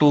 2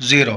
0۔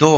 2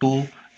2۔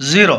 0۔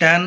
10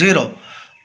0۔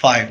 5۔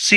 c،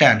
10۔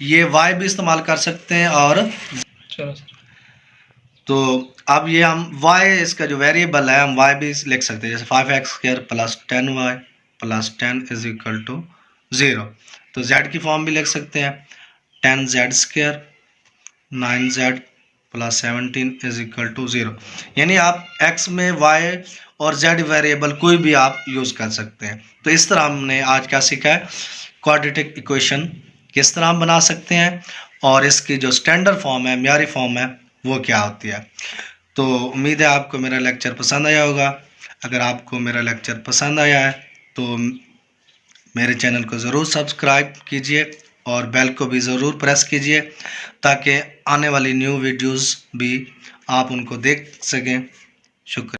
ये y भी इस्तेमाल कर सकते हैं और तो अब ये हम y इसका जो वेरिएबल है हम y भी लिख सकते हैं, जैसे 5x² plus 10y plus 10 is equal to 0। तो z की फॉर्म भी लिख सकते हैं 10z² 9z plus 17 is equal to 0। यानी आप x में y और z वेरिएबल कोई भी आप यूज़ कर सकते हैं। तो इस तरह हमने आज क्या सीखा है, क्वाड्रेटिक इक्वेशन किस तरह हम बना सकते हैं और इसकी जो स्टैंडर्ड फॉर्म है, म्यारी फॉर्म है, वो क्या होती है। तो उम्मीद है आपको मेरा लेक्चर पसंद आया होगा। अगर आपको मेरा लेक्चर पसंद आया है तो मेरे चैनल को ज़रूर सब्सक्राइब कीजिए और बेल को भी ज़रूर प्रेस कीजिए ताकि आने वाली न्यू वीडियोस भी आप उनको देख सकें। शुक्रिया।